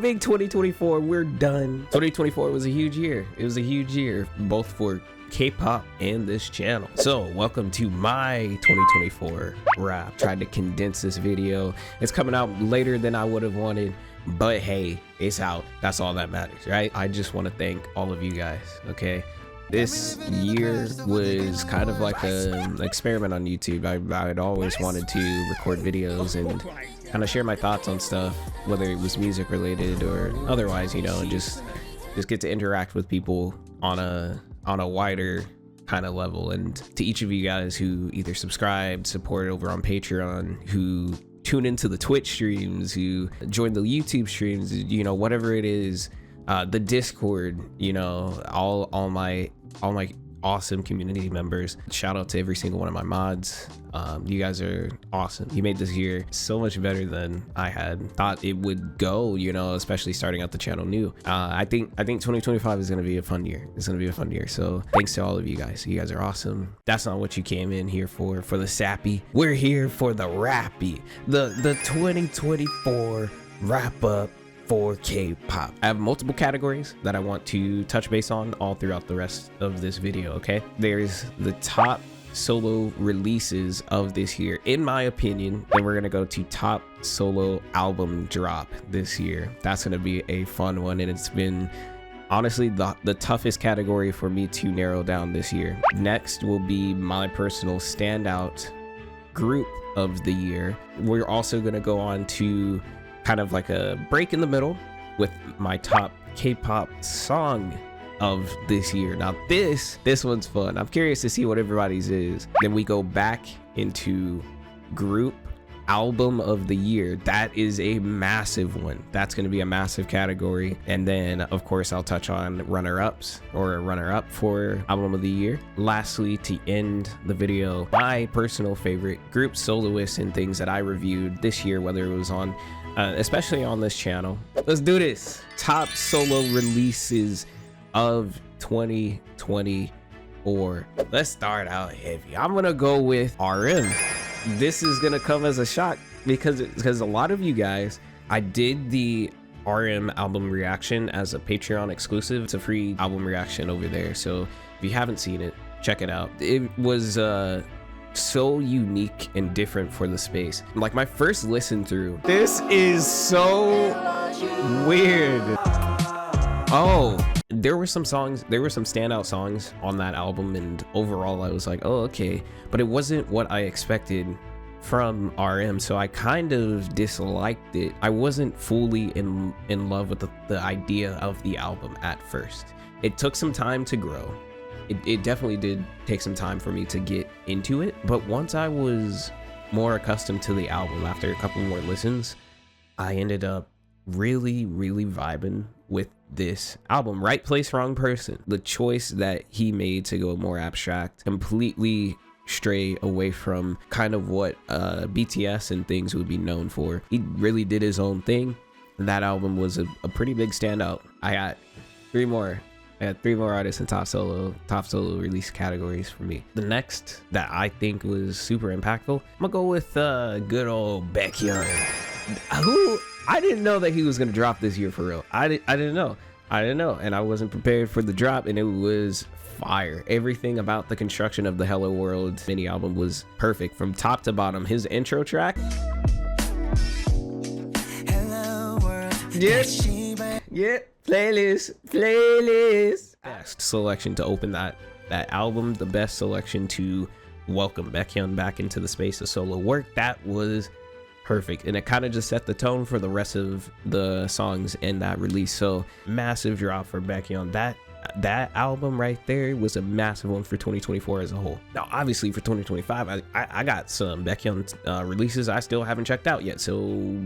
big 2024. We're done. 2024 was a huge year. It was a huge year, both for K-pop and this channel. So welcome to my 2024 wrap. Tried to condense this video. It's coming out later than I would have wanted, but hey, it's out. That's all that matters, right? I just want to thank all of you guys, okay? This year was kind of like an experiment on YouTube. I had always wanted to record videos and kind of share my thoughts on stuff, whether it was music related or otherwise, you know, and just get to interact with people on a wider kind of level. And to each of you guys who either subscribe, support over on Patreon, who tune into the Twitch streams, who join the YouTube streams, you know, whatever it is, the Discord, you know, all my awesome community members. Shout out to every single one of my mods. You guys are awesome. You made this year so much better than I had thought it would go, you know, especially starting out the channel new. I think 2025 is going to be a fun year. It's going to be a fun year. So thanks to all of you guys. You guys are awesome. That's not what you came in here for the sappy. We're here for the rappy, the 2024 wrap up for K-pop. I have multiple categories that I want to touch base on all throughout the rest of this video, okay? There's the top solo releases of this year, in my opinion, and we're gonna go to top solo album drop this year. That's gonna be a fun one, and it's been honestly the toughest category for me to narrow down this year. Next will be my personal standout group of the year. We're also gonna go on to kind of like a break in the middle with my top K-pop song of this year. Now this one's fun. I'm curious to see what everybody's is. Then we go back into group album of the year. That is a massive one. That's going to be a massive category. And then of course I'll touch on runner-ups or a runner-up for album of the year. Lastly, to end the video, my personal favorite group soloists and things that I reviewed this year, whether it was on especially on this channel. Let's do this. Top solo releases of 2024. Let's start out heavy. I'm gonna go with RM. This is gonna come as a shock because a lot of you guys, I did the RM album reaction as a Patreon exclusive. It's a free album reaction over there, so if you haven't seen it, check it out. It was so unique and different for the space. Like my first listen through, this is so weird. Oh, there were some standout songs on that album, and overall I was like, oh, okay, but it wasn't what I expected from RM, so I kind of disliked it. I wasn't fully in love with the idea of the album at first. It took some time to grow. It definitely did take some time for me to get into it, but once I was more accustomed to the album after a couple more listens, I ended up really vibing with this album. Right place, wrong person. The choice that he made to go more abstract, completely stray away from kind of what BTS and things would be known for. He really did his own thing. That album was a pretty big standout. I got three more artists in top solo release categories for me. The next that I think was super impactful, I'm gonna go with good old Baekhyun, who I didn't know that he was gonna drop this year for real. I didn't know, and I wasn't prepared for the drop, and it was fire. Everything about the construction of the Hello World mini album was perfect from top to bottom. His intro track, Hello World, yeah. Playlist. Best selection to open that album, the best selection to welcome Baekhyun back into the space of solo work. That was perfect, and it kind of just set the tone for the rest of the songs in that release. So massive drop for Baekhyun. That album right there was a massive one for 2024 as a whole. Now obviously for 2025 I got some Baekhyun releases I still haven't checked out yet, so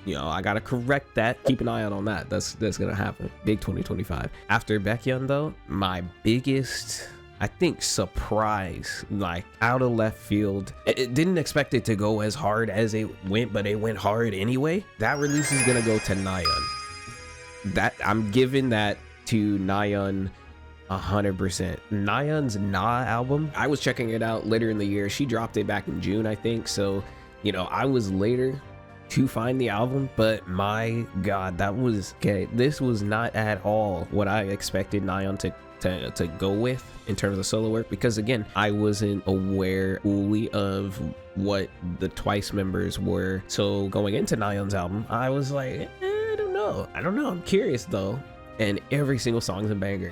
you know, I gotta correct that. Keep an eye out on that. That's gonna happen. Big 2025. After Baekhyun though, my biggest, I think, surprise, like out of left field. It didn't expect it to go as hard as it went, but it went hard anyway. That release is gonna go to Nayeon. That I'm giving that to Nayeon 100%. Nayeon's Na album, I was checking it out later in the year. She dropped it back in June, I think. So, you know, I was later to find the album, but my god, that was okay. This was not at all what I expected Nyan to go with in terms of solo work, because again, I wasn't aware fully of what the Twice members were. So going into Nyan's album, I was like, I don't know. I'm curious though. And every single song's a banger.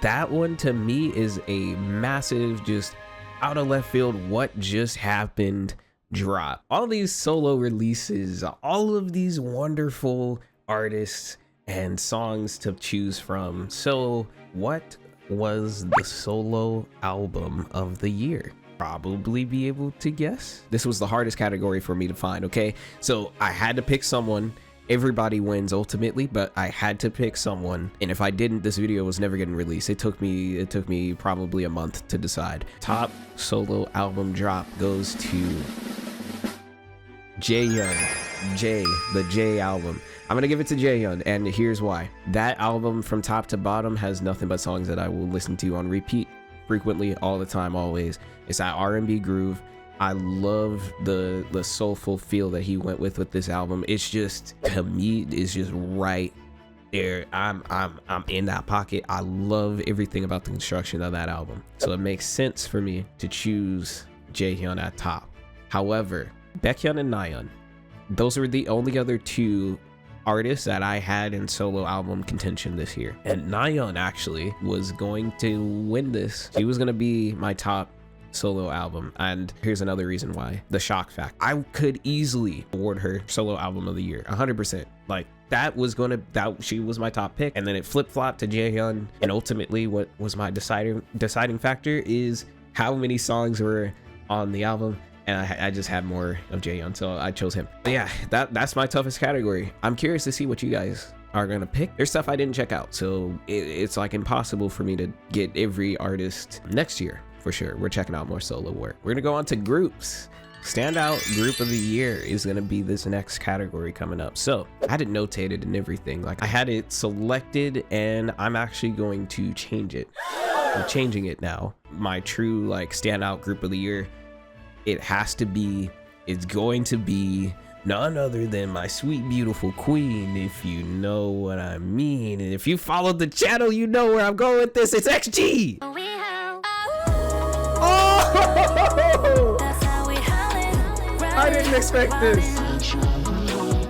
That one to me is a massive, just out of left field, what just happened drop. All these solo releases, all of these wonderful artists and songs to choose from. So what was the solo album of the year? Probably be able to guess. This was the hardest category for me to find, okay? So I had to pick someone. Everybody wins ultimately, but I had to pick someone, and if I didn't, this video was never getting released. It took me probably a month to decide. Top solo album drop goes to Jaehyun. The J album. I'm gonna give it to Jaehyun, and here's why. That album from top to bottom has nothing but songs that I will listen to on repeat frequently, all the time, always. It's that R&B groove. I love the soulful feel that he went with this album. It's just, to me, it's just right there. I'm in that pocket. I love everything about the construction of that album. So it makes sense for me to choose Jaehyun at top. However, Baekhyun and Nyan, those were the only other two artists that I had in solo album contention this year. And Nyan actually was going to win this. She was gonna be my top solo album, and here's another reason why. The shock fact. I could easily award her solo album of the year 100%. Like, she was my top pick, and then it flip-flopped to Jaehyun, and ultimately what was my deciding factor is how many songs were on the album, and I just had more of Jaehyun, so I chose him. But yeah, that's my toughest category. I'm curious to see what you guys are gonna pick. There's stuff I didn't check out, so it's like impossible for me to get every artist next year. For sure, we're checking out more solo work. We're gonna go on to groups. Standout group of the year is gonna be this next category coming up. So I had it notated and everything. Like, I had it selected, and I'm actually going to change it. I'm changing it now. My true like standout group of the year, it's going to be none other than my sweet beautiful queen, if you know what I mean. And if you followed the channel, you know where I'm going with this. It's XG. I didn't expect this.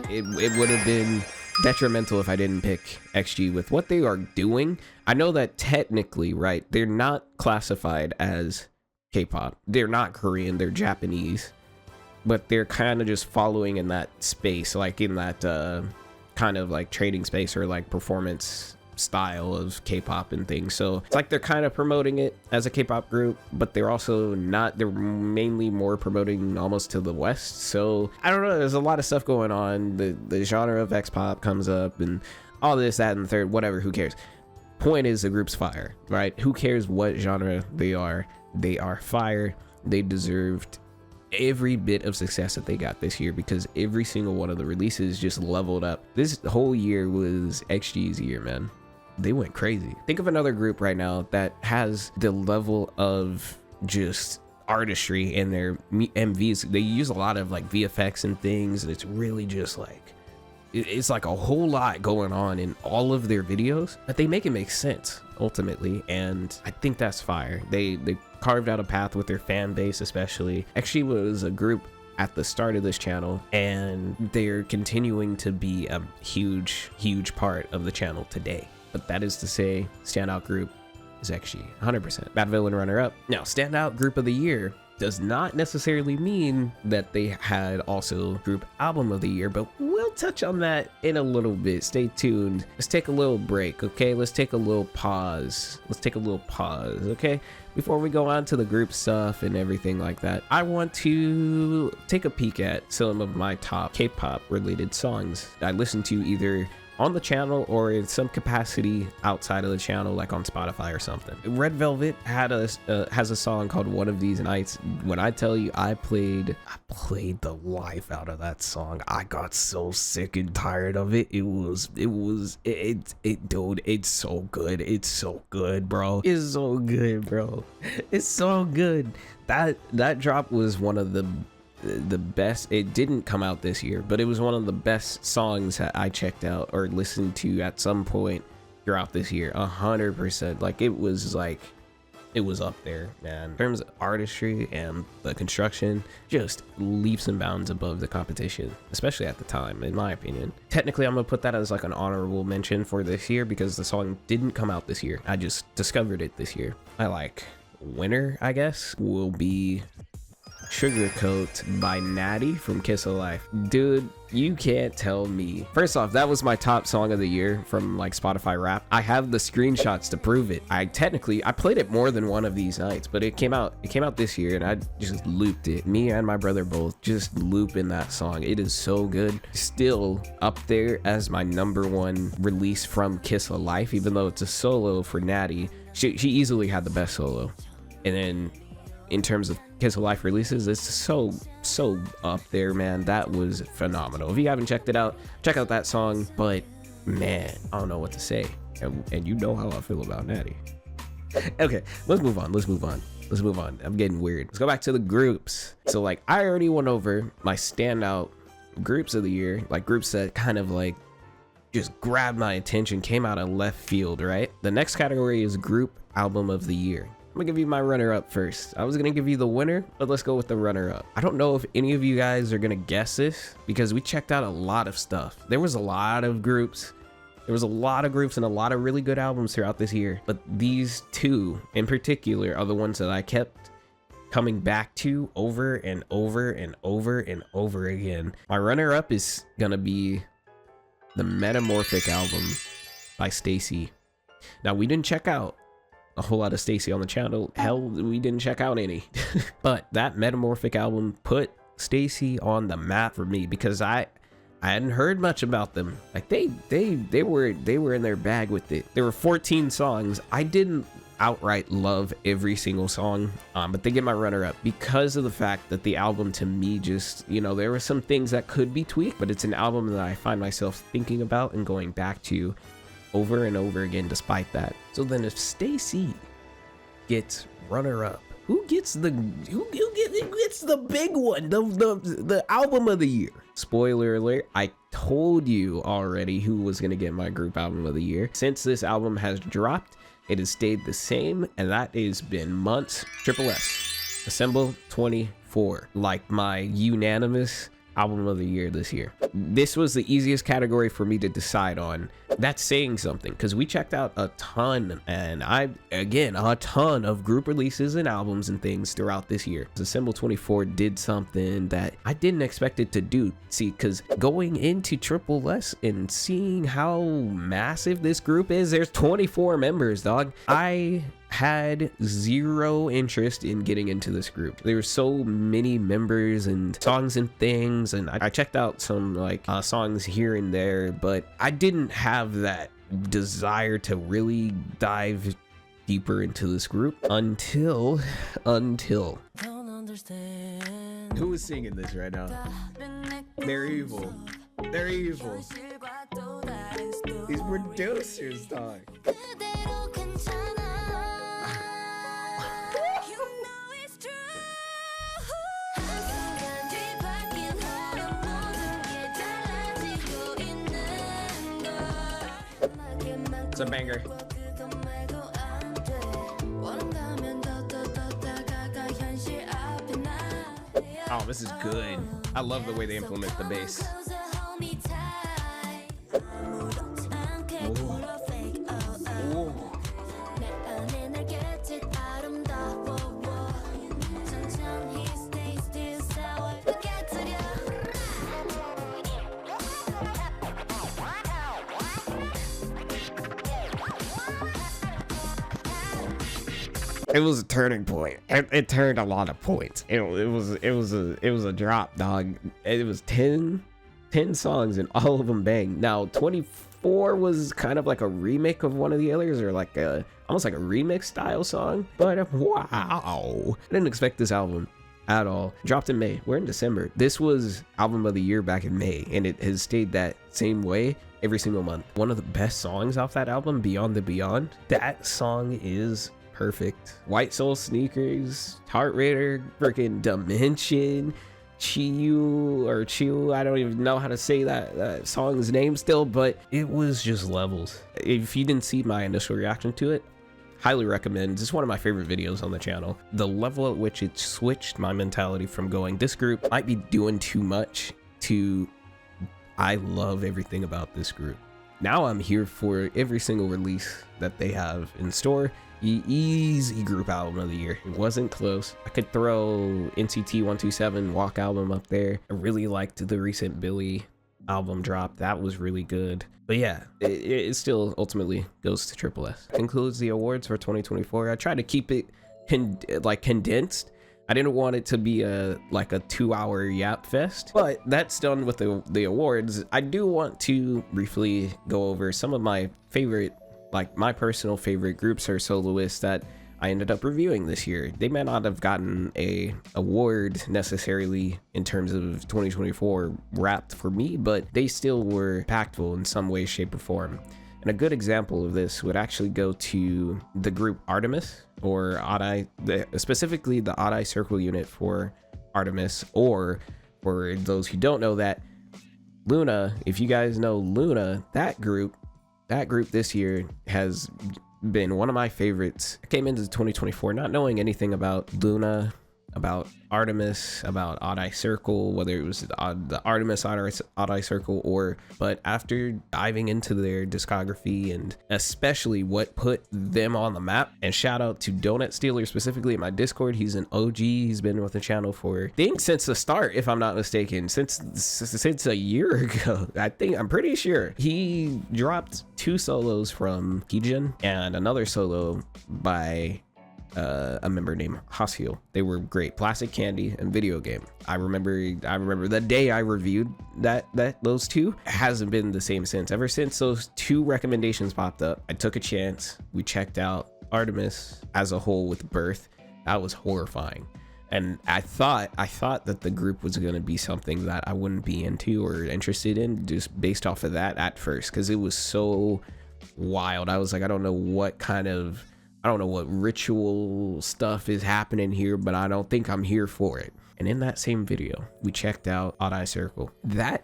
It would have been detrimental if I didn't pick XG with what they are doing. I know that technically, right, they're not classified as K-pop. They're not Korean, they're Japanese. But they're kind of just following in that space, like in that kind of like trading space or like performance style of K-pop and things. So it's like they're kind of promoting it as a K-pop group, but they're also not. They're mainly more promoting almost to the West. So I don't know, there's a lot of stuff going on. The genre of X-pop comes up and all this, that, and the third, whatever, who cares? Point is, the group's fire, right? Who cares what genre they are fire. They deserved every bit of success that they got this year, because every single one of the releases just leveled up. This whole year was XG's year, man. They went crazy. Think of another group right now that has the level of just artistry in their MVs. They use a lot of like VFX and things, and it's really just like, it's like a whole lot going on in all of their videos, but they make it make sense ultimately, and I think that's fire. They carved out a path with their fan base, especially. Actually was a group at the start of this channel, and they're continuing to be a huge part of the channel today. But that is to say, standout group is actually 100%. Bad Villain runner-up. Now, standout group of the year does not necessarily mean that they had also group album of the year, but we'll touch on that in a little bit. Stay tuned. Let's take a little break, okay? Let's take a little pause. Okay? before we go on to the group stuff and everything like that, I want to take a peek at some of my top K-pop related songs I listen to either on the channel or in some capacity outside of the channel, like on Spotify or something. Red Velvet has a song called One of These Nights. When I tell you I played the life out of that song. I got so sick and tired of it. Dude, it's so good. It's so good, bro. It's so good, bro. It's so good. That drop was one of the best. It didn't come out this year, but it was one of the best songs that I checked out or listened to at some point throughout this year. 100%. Like it was up there, man. In terms of artistry and the construction, just leaps and bounds above the competition, especially at the time, in my opinion. Technically, I'm gonna put that as like an honorable mention for this year because the song didn't come out this year. I just discovered it this year. I like winner, I guess, will be Sugarcoat by Natty from Kiss of Life. Dude, you can't tell me. First off, that was my top song of the year from like Spotify Rap. I have the screenshots to prove it. I played it more than one of these nights, but it came out this year and I just looped it. Me and my brother both just looping that song. It is so good. Still up there as my #1 release from Kiss of Life, even though it's a solo for Natty. She easily had the best solo. And then in terms of Kiss of Life releases, it's so up there, man. That was phenomenal. If you haven't checked it out, check out that song. But man, I don't know what to say, and you know how I feel about Natty. Okay, let's move on. I'm getting weird. Let's go back to the groups. So like I already went over my standout groups of the year, like groups that kind of like just grabbed my attention, came out of left field, right? The next category is group album of the year. I'm gonna give you my runner-up first. I was gonna give you the winner, but let's go with the runner-up. I don't know if any of you guys are gonna guess this because we checked out a lot of stuff. There was a lot of groups. There was a lot of groups and a lot of really good albums throughout this year. But these two in particular are the ones that I kept coming back to over and over and over and over again. My runner-up is gonna be the Metamorphic album by Stacey. Now, we didn't check out a whole lot of Stacey on the channel. Hell, we didn't check out any. But that Metamorphic album put Stacey on the map for me because I hadn't heard much about them. Like they were in their bag with it. There were 14 songs. I didn't outright love every single song, but they get my runner-up because of the fact that the album to me just, you know, there were some things that could be tweaked, but it's an album that I find myself thinking about and going back to over and over again despite that. So then if Stacey gets runner-up, who gets the big one, the album of the year? Spoiler alert, I told you already who was gonna get my group album of the year. Since this album has dropped, it has stayed the same, and that has been months. Triple S, Assemble 24, like my unanimous album of the year this year. This was the easiest category for me to decide on. That's saying something because we checked out a ton, and a ton of group releases and albums and things throughout this year. Assemble 24 did something that I didn't expect it to do. See, because going into Triple S and seeing how massive this group is, there's 24 members, dog. I had zero interest in getting into this group. There were so many members and songs and things, and I checked out some like songs here and there, but I didn't have that desire to really dive deeper into this group until who is singing this right now? They're evil. These producers, dog. It's a banger. Oh, this is good. I love the way they implement the bass. It was a turning point. It turned a lot of points. It was a drop, dog. It was 10 songs and all of them bang. Now 24 was kind of like a remake of one of the others, or like almost like a remix style song. But wow, I didn't expect this album at all. Dropped in May. We're in December. This was album of the year back in May, and it has stayed that same way every single month. One of the best songs off that album, Beyond the Beyond. That song is perfect. White Soul Sneakers, Heart Raider, freaking Dimension, Chiu, I don't even know how to say that song's name still, but it was just levels. If you didn't see my initial reaction to it, highly recommend. It's one of my favorite videos on the channel. The level at which it switched my mentality from going, this group might be doing too much, to I love everything about this group. Now I'm here for every single release that they have in store. Easy group album of the year. It wasn't close. I could throw NCT 127 Walk album up there. I really liked the recent Billy album drop. That was really good. But yeah, it still ultimately goes to Triple S. Concludes the awards for 2024. I tried to keep it condensed. I didn't want it to be a 2-hour yap fest, but that's done with the awards. I do want to briefly go over some of my favorite, my personal favorite groups or soloists that I ended up reviewing this year. They may not have gotten a award necessarily in terms of 2024 wrapped for me, but they still were impactful in some way, shape, or form. And a good example of this would actually go to the group Artemis, or Adai, specifically the Adai Circle unit for Artemis, or for those who don't know that, Luna. If you guys know Luna, that group this year has been one of my favorites. I came into 2024 not knowing anything about Luna, about Artemis, about Adai Circle, whether it was the Artemis Adai Circle, but after diving into their discography and especially what put them on the map, and shout out to Donut Stealer specifically in my Discord. He's an OG. He's been with the channel for, I think, since the start, if I'm not mistaken, since a year ago. I'm pretty sure. He dropped 2 solos from Heejin and another solo by a member named Hasio. They were great. Plastic Candy and Video Game. I remember the day I reviewed those 2 hasn't been the same since. Ever since those 2 recommendations popped up, I took a chance. We checked out Artemis as a whole with Birth. That was horrifying. And I thought that the group was going to be something that I wouldn't be into or interested in just based off of that at first, because it was so wild. I was like, I don't know what ritual stuff is happening here, but I don't think I'm here for it. And in that same video, we checked out Adai Circle.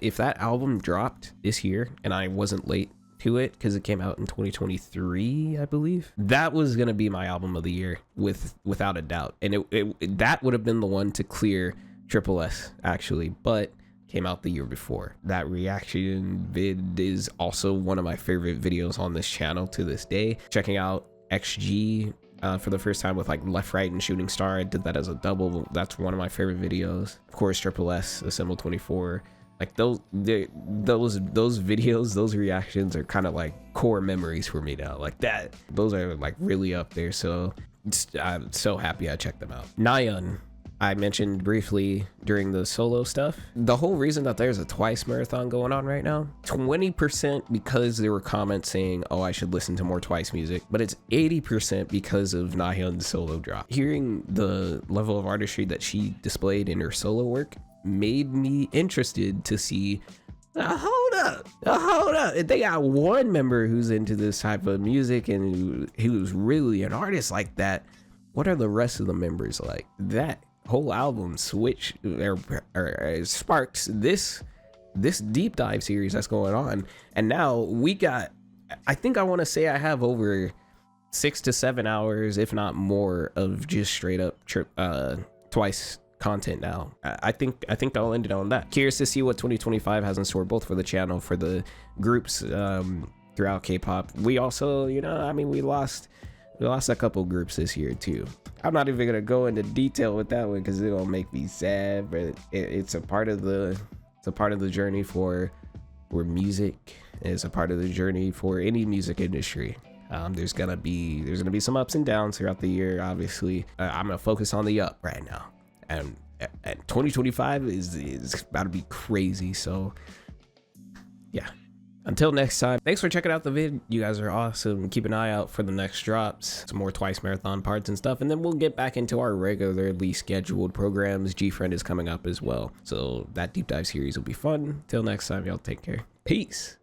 If that album dropped this year and I wasn't late to it because it came out in 2023, I believe, that was going to be my album of the year without a doubt. And that would have been the one to clear Triple S, actually, but came out the year before. That reaction vid is also one of my favorite videos on this channel to this day. Checking out XG for the first time with Left, Right, and Shooting Star. I did that as a double. That's one of my favorite videos. Of course, Triple S, Assemble 24. Those videos, those reactions are kind of core memories for me now. Those are really up there. So I'm so happy I checked them out. Nayeon, I mentioned briefly during the solo stuff. The whole reason that there's a Twice marathon going on right now, 20% because there were comments saying, oh, I should listen to more Twice music, but it's 80% because of Nayeon's solo drop. Hearing the level of artistry that she displayed in her solo work made me interested to see, hold up. If they got one member who's into this type of music and who's really an artist like that, what are the rest of the members like? That whole album sparks this deep dive series that's going on. And now we got, I think I want to say I have over 6 to 7 hours, if not more, of just straight up Twice content now. I think I'll end it on that. Curious to see what 2025 has in store, both for the channel, for the groups throughout K-pop. We also, we lost a couple groups this year too. I'm not even gonna go into detail with that one because it'll make me sad, but it's a part of the journey for music. It's a part of the journey for any music industry. There's gonna be some ups and downs throughout the year. Obviously, I'm gonna focus on the up right now, and 2025 is about to be crazy. So yeah, until next time, thanks for checking out the vid. You guys are awesome. Keep an eye out for the next drops, some more Twice Marathon parts and stuff, and then we'll get back into our regularly scheduled programs. G-Friend is coming up as well, so that deep dive series will be fun. Till next time, y'all take care. Peace.